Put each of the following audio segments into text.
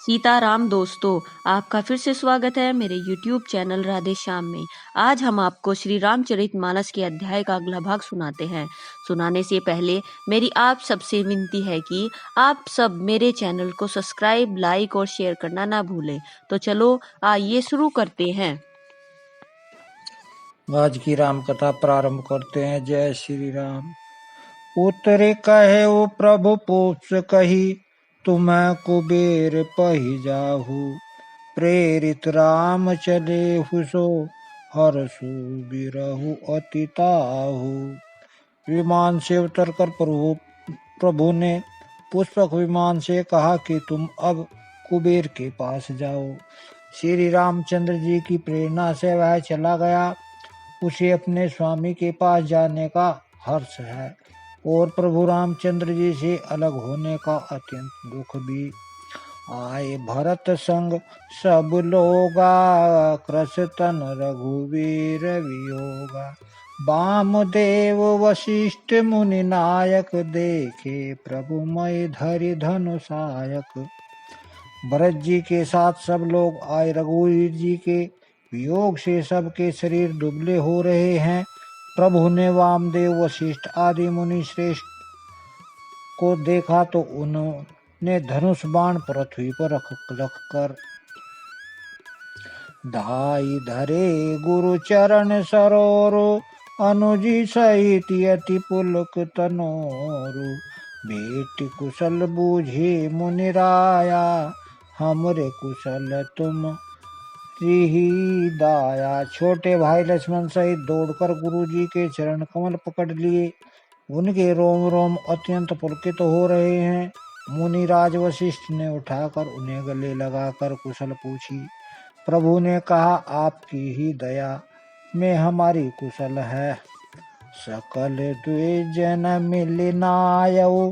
सीताराम दोस्तों, आपका फिर से स्वागत है मेरे YouTube चैनल राधे श्याम में। आज हम आपको श्री रामचरितमानस के अध्याय का अगला भाग सुनाते हैं। सुनाने से पहले मेरी आप सबसे विनती है कि आप सब मेरे चैनल को सब्सक्राइब, लाइक और शेयर करना ना भूलें। तो चलो आइए शुरू करते हैं। आज की राम कथा प्रारंभ करते हैं। जय श्री राम। उतरे कहे ओ प्रभु पोष कही, तुम्हें कुबेर पही जाहु। प्रेरित राम चले हुसो, हरसु बिरहु अति ताहु। विमान से उतरकर प्रभु ने पुष्पक विमान से कहा कि तुम अब कुबेर के पास जाओ। श्री रामचंद्र जी की प्रेरणा से वह चला गया। उसे अपने स्वामी के पास जाने का हर्ष है और प्रभु रामचंद्र जी से अलग होने का अत्यंत दुख भी। आए भरत संग सब लोगा, क्रसतन रघुवीर वियोगा। वामदेव वशिष्ठ मुनि नायक, देखे प्रभु मय धरि धनुषायक। भरत जी के साथ सब लोग आए। रघुवीर जी के वियोग से सबके शरीर दुबले हो रहे हैं। प्रभु ने वामदेव वशिष्ठ आदि मुनि श्रेष्ठ को देखा तो उन्होंने धनुष बाण पृथ्वी पर रखकर धाई धरे गुरु चरण सरोरु। अनुजी सहित यति पुलक तनोरु। भेट कुशल बूझे मुनि राया, हमरे कुशल तुम दाया। छोटे भाई लक्ष्मण सहित दौड़कर गुरुजी के चरण कमल पकड़ लिए। उनके रोम रोम अत्यंत पुलकित हो रहे हैं। मुनिराज वशिष्ठ ने उठाकर उन्हें गले लगाकर कुशल पूछी। प्रभु ने कहा, आपकी ही दया में हमारी कुशल है। सकल द्विजन मिलनायऊ,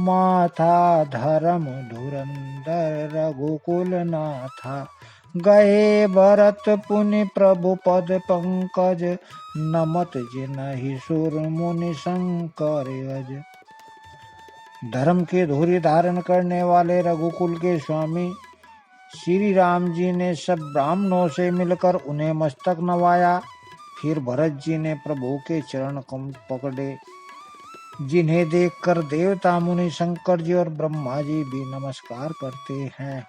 माथा धर्म धुरंधर रघुकुल नाथा। गए भरत पुनि प्रभु पद पंकज, नमत जिनहि सुर मुनि शंकर अज। धर्म के धुरी धारण करने वाले रघुकुल के स्वामी श्री राम जी ने सब ब्राह्मणों से मिलकर उन्हें मस्तक नवाया। फिर भरत जी ने प्रभु के चरण कमल पकड़े, जिन्हें देखकर देवता मुनि शंकर जी और ब्रह्मा जी भी नमस्कार करते हैं।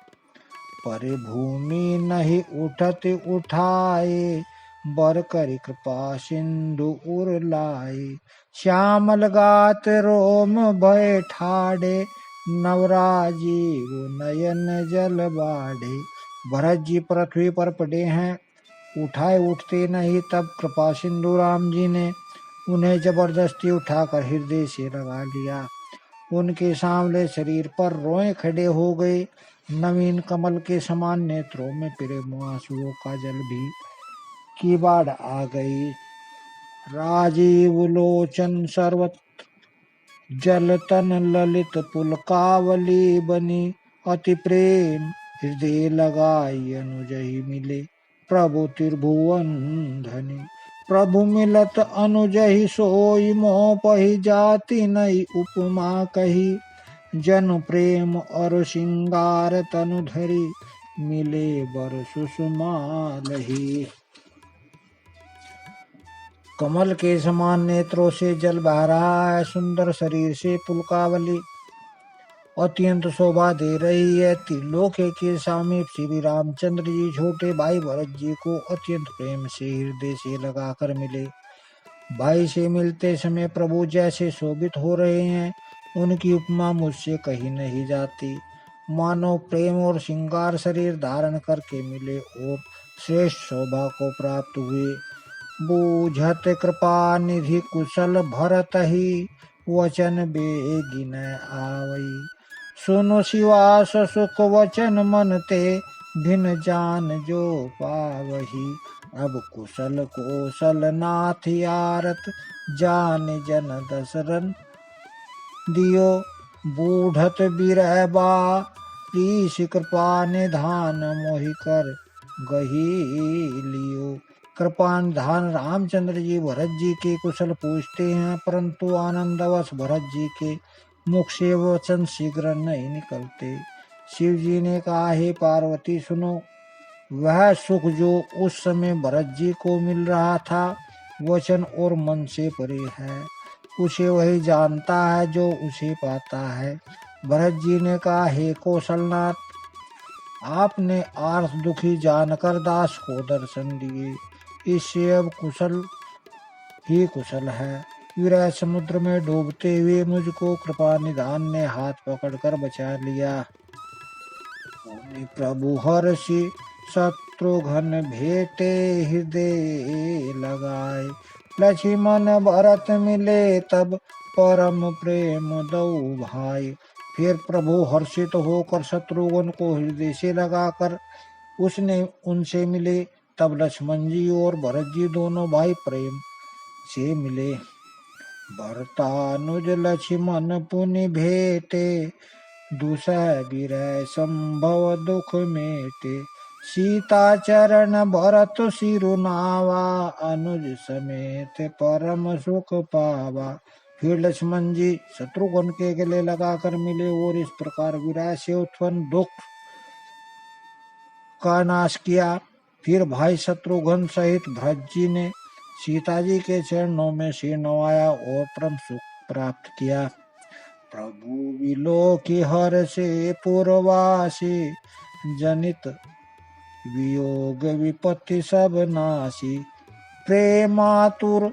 परे भूमि नहीं उठत उठाए, बर करि कृपा सिंधु उर लाए। श्यामल गात रोम भय ठाड़े, नवराजीव नयन जल बाढ़े। भरत जी पृथ्वी पर पड़े हैं, उठाए उठते नहीं। तब कृपा सिंधु राम जी ने उन्हें जबरदस्ती उठाकर हृदय से लगा लिया। उनके सांवले शरीर पर रोए खड़े हो गए। नवीन कमल के समान नेत्रों में प्रेम आंसुओं का जल भी की बाढ़ आ गई। राजीव लोचन सर्वत जल तन ललित पुलकावली बनी। अति प्रेम हृदय लगाई अनुजहि मिले, प्रभु त्रिभुवन धनी। प्रभु मिलत अनुजहि सोई, मोह पहि जाति नई उपमा कही। जन प्रेम और सिंगार तनु धरी, मिले बर सुषमालही। कमल के समान नेत्रों से जल बह रहा है। सुंदर शरीर से पुलकावली अत्यंत शोभा दे रही है। त्रिलोके के समीप श्री रामचंद्र जी छोटे भाई भरत जी को अत्यंत प्रेम से हृदय से लगाकर मिले। भाई से मिलते समय प्रभु जैसे शोभित हो रहे हैं, उनकी उपमा मुझसे कही नहीं जाती। मानो प्रेम और श्रृंगार शरीर धारण करके मिले और श्रेष्ठ शोभा को प्राप्त हुए। बूझत कृपा निधि कुशल भरत ही, वचन बेगिन आवई। सुनो शिवास सुख वचन मन ते, भिन जान जो पावही। अब कुशल कौशल नाथ आरत, जान जन दशरन दियो। बूढ़त बिरह बा, ऋषि कृपा निधान मोहि कर गही लियो। कृपा निधान रामचंद्र जी भरत जी के कुशल पूछते हैं, परंतु आनंदवश भरत जी के मुख से वचन शीघ्र नहीं निकलते। शिव जी ने कहा, हे पार्वती सुनो, वह सुख जो उस समय भरत जी को मिल रहा था वचन और मन से परे है, उसे वही जानता है जो उसे पाता है। भरत जी ने कहा, हे कौशलनाथ, आपने आर्थ दुखी जानकर दास को दर्शन दिए, इससे अब कुशल ही कुशल है। विरह समुद्र में डूबते हुए मुझको कृपा निधान ने हाथ पकड़कर बचा लिया। प्रभु हर्षि शत्रुघ्न भेटे हृदय लगाए, लक्ष्मण भरत मिले तब परम प्रेम दो भाई। फिर प्रभु हर्षित होकर शत्रुघ्न को हृदय से लगाकर उसने उनसे मिले। तब लक्ष्मण जी और भरत जी दोनों भाई प्रेम से मिले। भरतानुज लक्ष्मण पुनि भेटे, दुसह विरह संभव दुख मेटे। सीता चरण भरत सिरुनावा, अनुज समेत परम सुख पावा। फिर लक्ष्मण जी शत्रुघ्न के गले लगाकर मिले और इस प्रकार विरह से उत्पन्न दुख का नाश किया। फिर भाई शत्रुघ्न सहित भरत जी ने सीता जी के चरणों में सिर नवाया और परम सुख प्राप्त किया। प्रभु विलोकी हर से पूर्वासी, जनित वियोग विपत्ति सब नासी। प्रेमातुर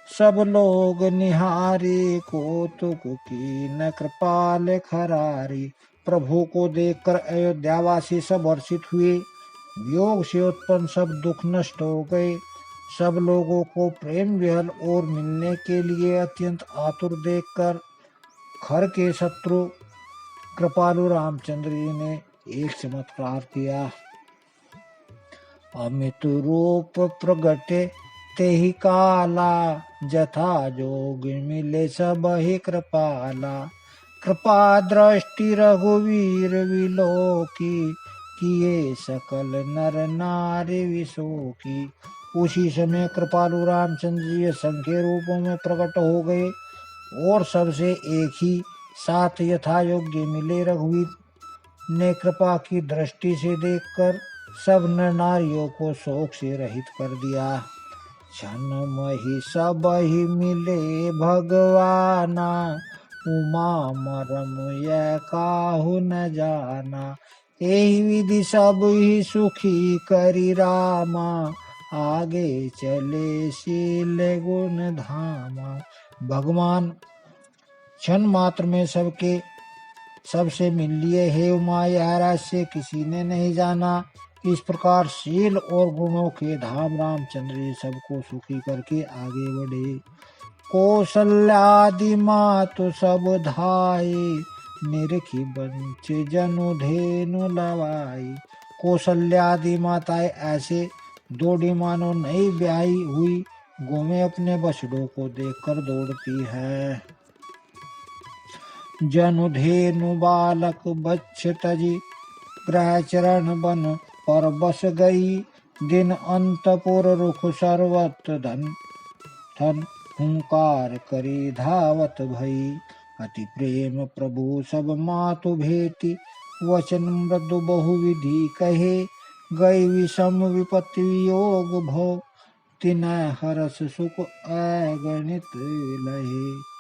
सब लोग निहारी, कौतुक की न कृपाल खरारी। प्रभु को देखकर अयोध्यावासी सब हर्षित हुए, वियोग से उत्पन्न सब दुख नष्ट हो गए। सब लोगों को प्रेम विहल और मिलने के लिए अत्यंत आतुर देखकर खर के शत्रु कृपालु रामचंद्र जी ने एक चमत्कार किया। अमित रूप प्रगटे तेहि काला, जथा जोग मिले सब ही कृपाला। कृपा दृष्टि रघुवीर विलोकी, किए सकल नर नारी विशोकी। उसी समय कृपालु रामचंद्र जी असंख्य रूपों में प्रकट हो गए और सबसे एक ही साथ यथा योग्य मिले। रघुवीर ने कृपा की दृष्टि से देखकर सब नर नारियों को शोक से रहित कर दिया। क्षण मही सब ही मिले भगवाना, उमा मरम यह काहू न जाना। यही विधि सब ही सुखी करी रामा, आगे चले शील गुण धामा। भगवान क्षण मात्र में सबसे मिल लिए। हे उमा, यह रहस्य किसी ने नहीं जाना। इस प्रकार शील और गुणों के धाम रामचंद्र जी सबको सुखी करके आगे बढ़े। कौशल्यादि मातु सब धाई, निरखी बंच जनु धेनु लवाई। कौशल्यादि माताएं ऐसे दौड़ी मानो नई ब्याही हुई गौवें अपने बछड़ों को देखकर दौड़ती है। जनु धेनु बालक बच्छ तजी, ग्रह चरण बन पर बस गई। दिन अंतपुर रुख सर्वत धन धन, हुंकार करी धावत भई। अति प्रेम प्रभु सब मातु भेटी, वचन मृदु बहुविधि कहे। गई विषम विपत्ति वियोग भो, तिनय हरस सुख अगणित लहे।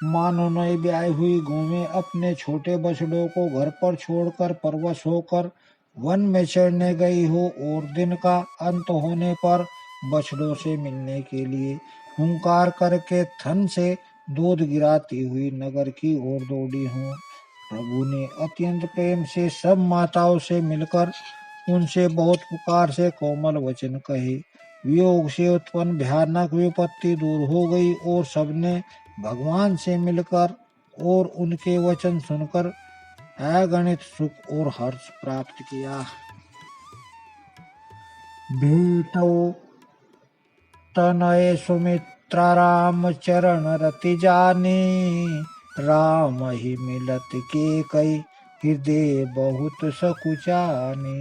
मानो नई ब्याही हुई गौवें अपने छोटे बछड़ों को घर पर छोड़कर परवश होकर वन में चरने गई हो और दिन का अंत होने पर बछड़ों से मिलने के लिए हुंकार करके थन से दूध गिराती हुई नगर की ओर दौड़ी हूँ। प्रभु ने अत्यंत प्रेम से सब माताओं से मिलकर उनसे बहुत पुकार से कोमल वचन कहे। वियोग से उत्पन्न भयानक विपत्ति दूर हो गई और सबने भगवान से मिलकर और उनके वचन सुनकर अगणित सुख और हर्ष प्राप्त किया। भेटो तनय सुमित्रा राम चरण रति जाने, राम ही मिलत के कई हृदय बहुत सकुचाने।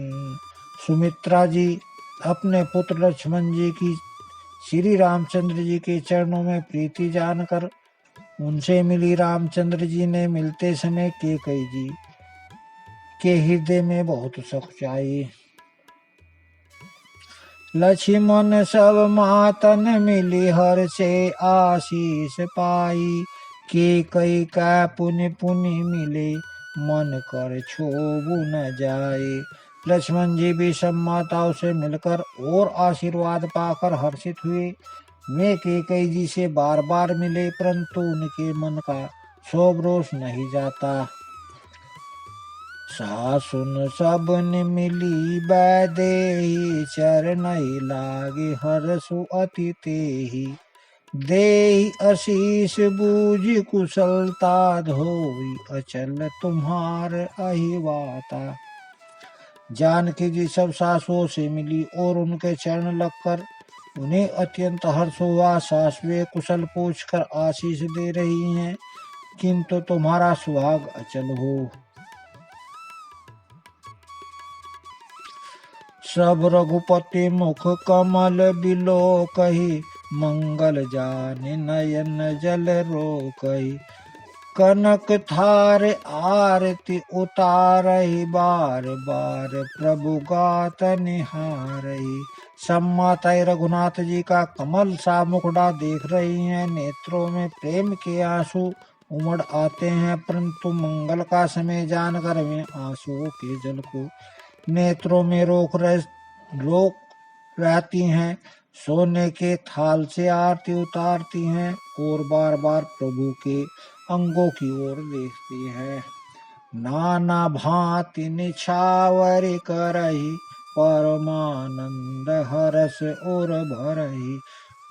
सुमित्रा जी अपने पुत्र लक्ष्मण जी की श्री रामचंद्र जी के चरणों में प्रीति जानकर उनसे मिली रामचंद्र जी ने। मिलते समय कैकेयी जी के हृदय में बहुत सच्चाई। लक्ष्मण सब मातन मिली हर से आशीष पाई। कैकेयी का पुण्य पुण्य मिले मन कर छोबु न जाए। लक्ष्मण जी भी सब माताओं से मिलकर और आशीर्वाद पाकर हर्षित हुए। वे कैकेयी जी से बार बार मिले परंतु उनके मन का क्षोभ रोष नहीं जाता। सासुन सबन मिली बैदेही चरनहि लागे हरसु अति तेहि। देहि आशीष बूझ कुशलता धोई अचल तुम्हार अहिवाता। जानकी जी सब सासुओं से मिली और उनके चरण लगकर उन्हें अत्यंत हर्ष हुआ। सासुएं कुशल पूछकर आशीष दे रही हैं किंतु तुम्हारा सुहाग अचल हो। सब रघुपति मुख कमल बिलोकहि। मंगल जानि नयन जल रोकहि। कनक थार आरती उतारहि बार बार प्रभु गात निहारहि। सब माताएं रघुनाथ जी का कमल सा मुखड़ा देख रही हैं। नेत्रों में प्रेम के आंसू उमड़ आते हैं परंतु मंगल का समय जानकर वे आंसुओं के जल को नेत्रों में रोक रहती हैं। सोने के थाल से आरती उतारती हैं और बार बार प्रभु के अंगों की ओर देखती हैं। नाना भांति निछावर करहि परमानंद हरस और भरहि।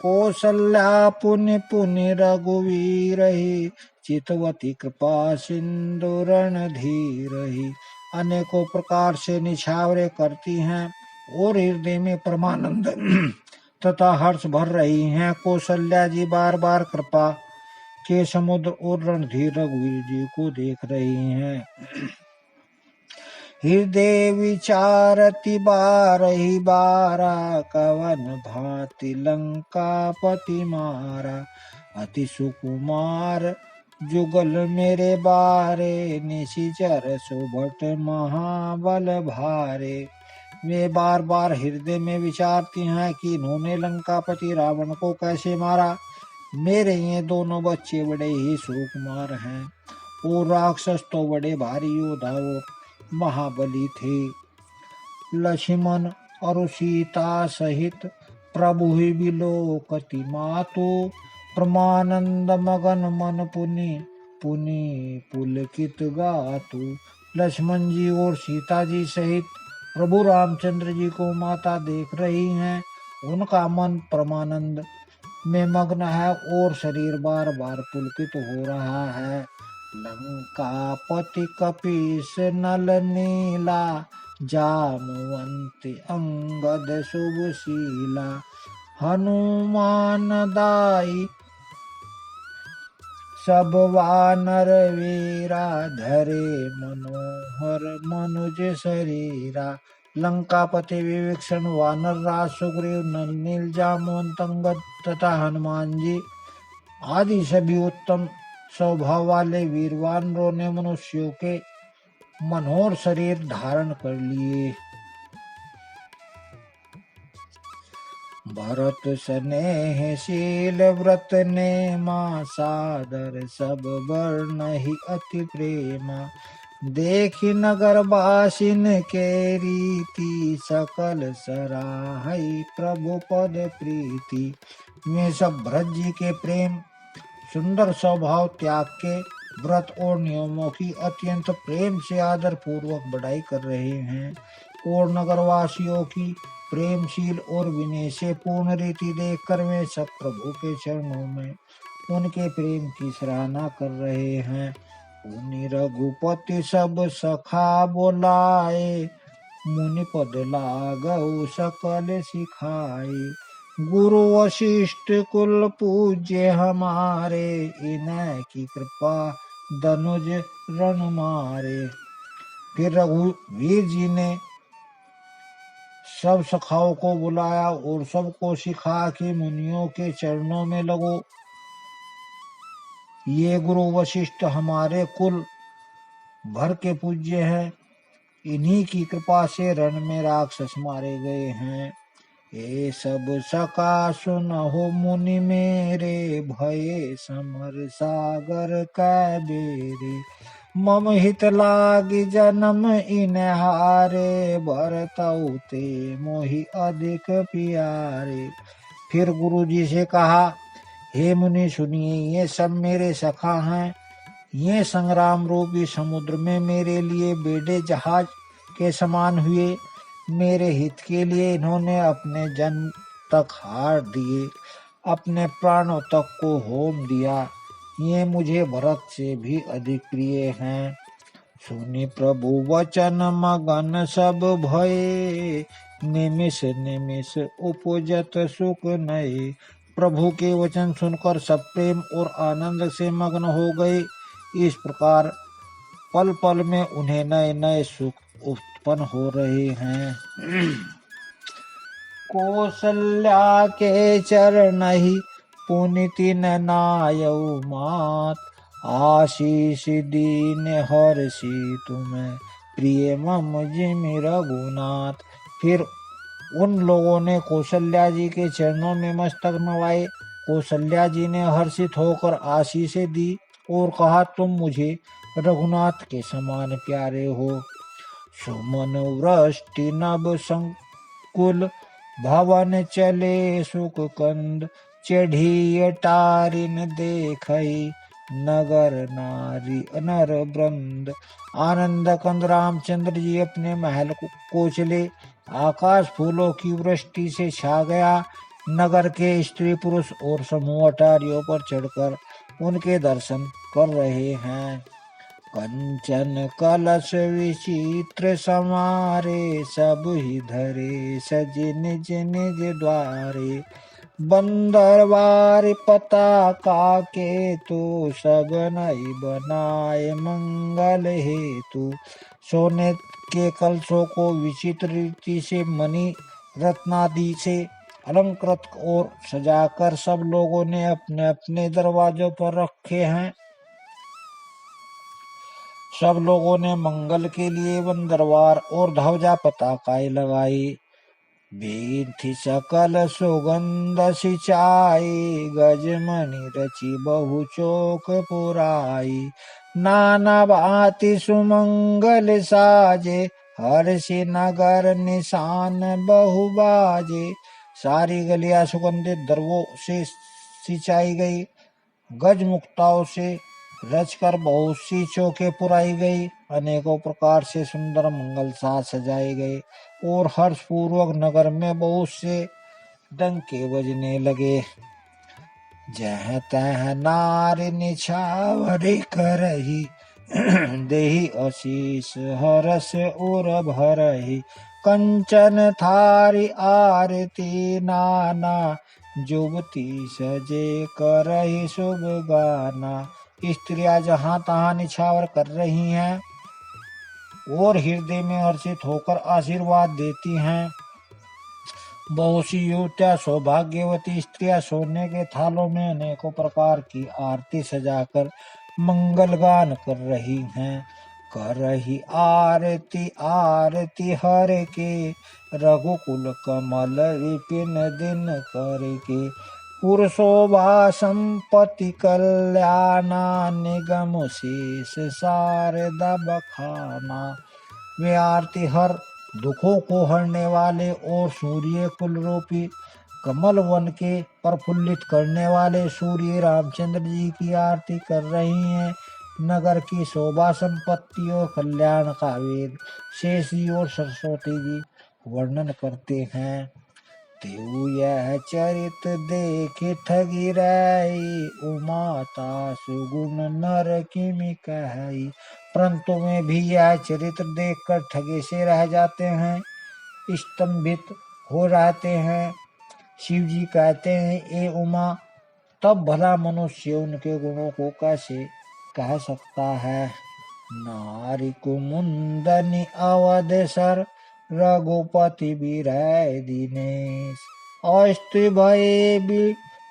कौसल्या पुण्य पुण्य रघुवीरहि चितवती कृपा सिंधु रणधीरहि। अनेकों प्रकार से निछावरे करती हैं और हृदय में परमानंद तथा हर्ष भर रही हैं। कौशल्या जी बार बार कृपा के समुद्र और रणधीर रघुवीर जी को देख रही हैं। हृदय विचारति बारहि बारा कवन भांति लंका पति मारा। अति सुकुमार जुगल मेरे बारे निशिचर सुभट महाबल भारे। वे बार बार हृदय में विचारती हैं कि इन्होंने लंकापति रावण को कैसे मारा। मेरे ये दोनों बच्चे बड़े ही सुकुमार हैं और राक्षस तो बड़े भारी योद्धा और महाबली थे। लक्ष्मण और सीता सहित प्रभु ही बिलोकति मातु। परमानंद मगन मन पुनि पुनि पुलकित गातु। लक्ष्मण जी और सीता जी सहित प्रभु रामचंद्र जी को माता देख रही हैं। उनका मन परमानंद में मग्न है और शरीर बार बार पुलकित हो रहा है। लंकापति कपीस नल नीला जामवंती अंगद शुभशीला। हनुमान दाई सब वानर वीरा धरे मनोहर मनुज शरीरा। लंकापति विभीषण वानर राज सुग्रीव नल नील जामवंत अंगद तथा हनुमान जी आदि सभी उत्तम स्वभाव वाले वीर वानरों ने मनुष्यों के मनोहर शरीर धारण कर लिए। भरत स्नेहशील व्रत नेमा सादर सब वर्णहि अति प्रेमा। देखि नगर बासिन के रीति सकल सराहई प्रभु पद प्रीति। वे सब भरत जी के प्रेम सुंदर स्वभाव त्याग के व्रत और नियमों की अत्यंत प्रेम से आदर पूर्वक बढ़ाई कर रहे हैं और नगरवासियों की प्रेमशील और विनय से पूर्ण रीति देखकर वे सब प्रभु के चरणों में उनके प्रेम की सराहना कर रहे हैं। उनि रघुपति सब सखा बोलाए मुनि पद लागऊ सकल सिखाए। गुरु वशिष्ठ कुल पूज्य हमारे इन्हीं की कृपा धनुज रण मारे। फिर रघुवीर जी ने सब सखाओं को बुलाया और सबको सिखा कि मुनियों के चरणों में लगो ये गुरु वशिष्ठ हमारे कुल भर के पूज्य हैं। इन्हीं की कृपा से रण में राक्षस मारे गए हैं। ये सब सका सुनहो मुनि मेरे, भये समर सागर कै बेरे। मम हित लागी जन्म इन हारे, भरतउ ते मोहि अधिक प्यारे। फिर गुरु जी से कहा, हे मुनि सुनिए, ये सब मेरे सखा हैं। ये संग्राम रूपी समुद्र में मेरे लिए बेड़े जहाज के समान हुए। मेरे हित के लिए इन्होंने अपने जन्म तक हार दिए, अपने प्राणों तक को होम दिया। ये मुझे भरत से भी अधिक प्रिय हैं। सुनि प्रभु वचन मगन सब भये, निमिष निमिष उपजत सुख नए। प्रभु के वचन सुनकर सब प्रेम और आनंद से मग्न हो गए। इस प्रकार पल पल में उन्हें नए नए सुख उत्पन्न हो रहे हैं। कौशल्या के चरण ही पुनिति नायऊ मात, आशीष दीन हर्षि तुम्हें प्रिय मम जिमि रघुनाथ। फिर उन लोगों ने कौशल्या जी के चरणों में मस्तक नवाए। कौशल्या जी ने हर्षित होकर आशीषें दी और कहा, तुम मुझे रघुनाथ के समान प्यारे हो। सुमन वृष्टि नभ संकुल, भवन चले सुख कंद। चढ़ी अटारिन देखई, नगर नारी अनर वृंद। आनंद कंद रामचंद्र जी अपने महल को चले। आकाश फूलों की वृष्टि से छा गया। नगर के स्त्री पुरुष और समूह अटारियों पर चढ़कर उनके दर्शन कर रहे हैं। कंचन कलश विचित्र समारे, सब ही धरे सजे निज निज द्वारे। बंदरवार पताका के तो, सब नई बनाए मंगल हेतु। सोने के कलशों को विचित्र रीति से मणि रत्नादि से अलंकृत और सजाकर सब लोगों ने अपने अपने दरवाजों पर रखे हैं। सब लोगों ने मंगल के लिए बंदरवार और ध्वजा पताकाएं लगाई। बीथी सकल सुगंध सिंचाई, गजमणि रचि बहु चौक पुराई। नाना भांति सुमंगल साजे, हर्षि नगर निशान बहु बाजे। सारी गलियां सुगंधित द्रव्यों से सिंचाई गई। गज मुक्ताओं से रचकर बहुत सी चौके पुराई गई। अनेकों प्रकार से सुंदर मंगल साज सजाए गए और हर्षपूर्वक नगर में बहुत से डंके बजने लगे। जह तह नारी निछावर करही, देहि आशीष हरस उर भरही। कंचन थारी आरती नाना, जुबती सजे करही शुभ गाना। स्त्रियां जहाँ तहाँ निछावर कर रही हैं और हृदय में हर्षित होकर आशीर्वाद देती हैं। बहुत सी युवतियां सौभाग्यवती स्त्रियां सोने के थालों में अनेकों प्रकार की आरती सजाकर मंगल गान कर रही हैं। कर रही आरती आरती हर के, रघुकुल कमल विपिन दिन कर के। पुरुषोभा संपत्ति कल्याणा, निगम शेष शारदा बखाना। वे आरती हर दुखों को हरने वाले और सूर्य कुल रूपी कमल वन के प्रफुल्लित करने वाले सूर्य रामचंद्र जी की आरती कर रही हैं। नगर की शोभा संपत्ति और कल्याण का वेद शेषी और सरस्वती जी वर्णन करते हैं। तेऊ यह चरित देखे ठगी रही, उमाता सुगुण नर किमि कहई। परंतु में भी यह चरित्र देखकर ठगे से रह जाते हैं, स्तंभित हो जाते हैं। शिव जी कहते हैं, ए उमा, तब भला मनुष्य उनके गुणों को कैसे कह सकता है। नारी कुमुंदनी अवधेशर, रघुपति बिरह दिनेश। अस्ति भये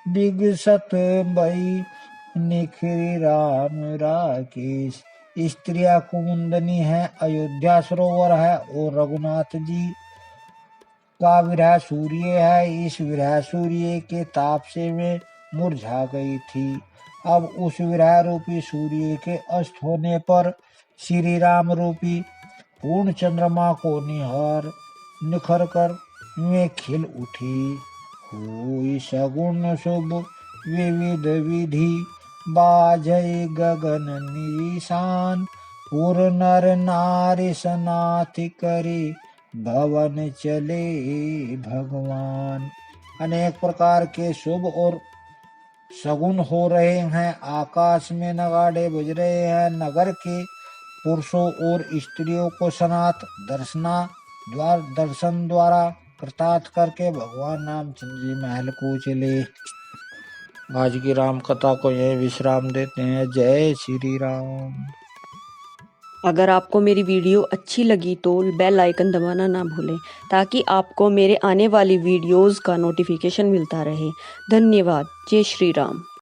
विगसत भई, निखिरी राम राकेश। स्त्रियां कुमुदनी है, अयोध्या सरोवर है और रघुनाथ जी का विरह सूर्य है। इस विरह सूर्य के ताप से मैं मुरझा गई थी। अब उस विरह रूपी सूर्य के अस्त होने पर श्री राम रूपी पूर्ण चंद्रमा को निखर कर मैं खिल उठी। हुई सगुन शुभ विविध विधि, बाजय गगन निशान। पुर नर नारी सनाथ करे, भवन चले भगवान। अनेक प्रकार के शुभ और सगुन हो रहे हैं। आकाश में नगाड़े बज रहे हैं। नगर के पुरुषों और स्त्रियों को सनात दर्शन द्वारा कृतार्थ करके भगवान रामचंद्र जी महल को चले। आज की राम कथा को यही विश्राम देते हैं। जय श्री राम। अगर आपको मेरी वीडियो अच्छी लगी तो बेल आइकन दबाना ना भूलें ताकि आपको मेरे आने वाली वीडियोस का नोटिफिकेशन मिलता रहे। धन्यवाद। जय श्री राम।